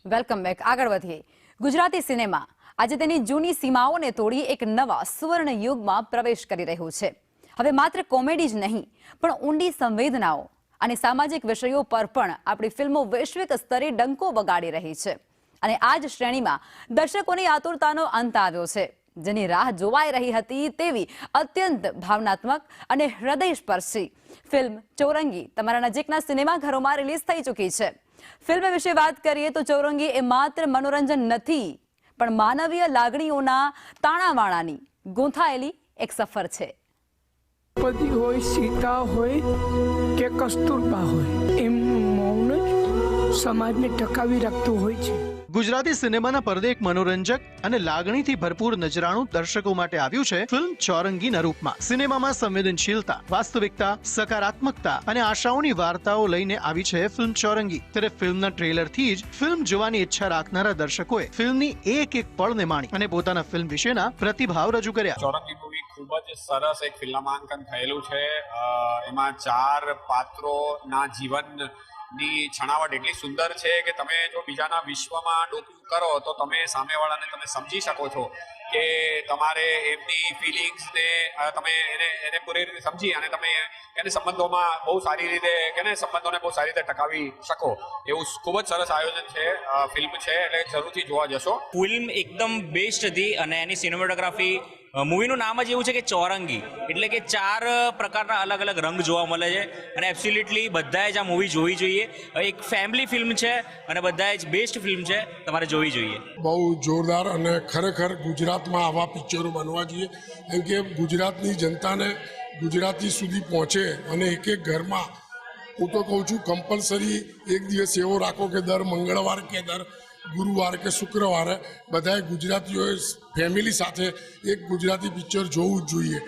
Welcome back. આગળ વધીએ. Gujarati cinema આજે તેની જૂની સીમાઓને તોડી એક નવા સુવર્ણ યુગમાં પ્રવેશ કરી રહ્યું છે. હવે માત્ર કોમેડી જ નહીં પણ ઊંડી સંવેદનાઓ અને સામાજિક વિષયો પર પણ આપણી ફિલ્મો વૈશ્વિક સ્તરે ડંકો વગાડી રહી છે. અને આ જ શ્રેણીમાં દર્શકોની આતુરતાનો અંત આવ્યો છે. જેની રાહ જોવાઈ રહી હતી તેવી અત્યંત ભાવનાત્મક અને હૃદયસ્પર્શી ફિલ્મ ચોરંગી તમારા નજીકના સિનેમાઘરોમાં રિલીઝ થઈ ચૂકી છે. ફિલ્મ વિશે વાત કરીએ તો ચોરંગી એ માત્ર મનોરંજન નથી પણ માનવીય લાગણીઓના તાણાવાણાની ગૂંથાયેલી એક સફર છે. દ્રૌપદી હોય, સીતા હોય કે કસ્તુરબા હોય, એમનું મૌન જ સમાજને ટકાવી રાખતું હોય છે. ગુજરાતી સિનેમાના પડદે એક મનોરંજક અને લાગણીથી ભરપૂર નજરાણું દર્શકો માટે આવ્યું છે ફિલ્મ ચોરંગીના રૂપમાં. સિનેમામાં સંવેદનશીલતા, વાસ્તવિકતા, સકારાત્મકતા અને આશાઓની વાર્તાઓ લઈને આવી છે ફિલ્મ ચોરંગી. ત્યારે ફિલ્મના ટ્રેલરથી જ ફિલ્મ જોવાની ઈચ્છા રાખનારા દર્શકોએ ફિલ્મની એક એક પળને માણી અને પોતાના ફિલ્મ વિશેના પ્રતિભાવ રજૂ કર્યા. ચોરંગી મૂવી ખૂબ જ સરસ એક ફિલ્માંકન થયેલું છે. એમાં 4 પાત્રોના જીવન ની છણાવટ એટલી સુંદર છે કે તમે જો બીજાના વિશ્વમાં ડોકું કરો તો તમે સામેવાળાને તમે સમજી શકો છો કે તમારે એમની ફિલિંગ્સને તમે એને પૂરી રીતે સમજી અને તમે એને સંબંધોમાં બહુ સારી રીતે સંબંધોને બહુ સારી રીતે ટકાવી શકો એવું ખૂબ જ સરસ આયોજન છે. ફિલ્મ છે એટલે જરૂરથી જોવા જશો. ફિલ્મ એકદમ બેસ્ટ હતી અને એની સિનેમેટોગ્રાફી મૂવીનું નામ જ એવું છે કે ચોરંગી એટલે કે 4 પ્રકારના અલગ અલગ રંગ જોવા મળે છે અને એબ્સોલ્યુટલી બધાએ જ આ મૂવી જોવી જોઈએ. એક ફેમિલી ફિલ્મ છે અને બધાએ જ બેસ્ટ ફિલ્મ છે, તમારે જોવી જોઈએ. બહુ જોરદાર અને ખરેખર ગુજરાતમાં આવા પિક્ચરો બનવા જોઈએ કેમ કે ગુજરાતની જનતાને ગુજરાતી સુધી પહોંચે અને એક એક ઘરમાં હું તો કહું છું કમ્પલસરી એક દિવસ એવો રાખો કે દર મંગળવાર કે દર ગુરુવાર કે શુક્રવારે બધાએ ગુજરાતીઓએ ફેમિલી સાથે એક ગુજરાતી પિક્ચર જોવું જ જોઈએ.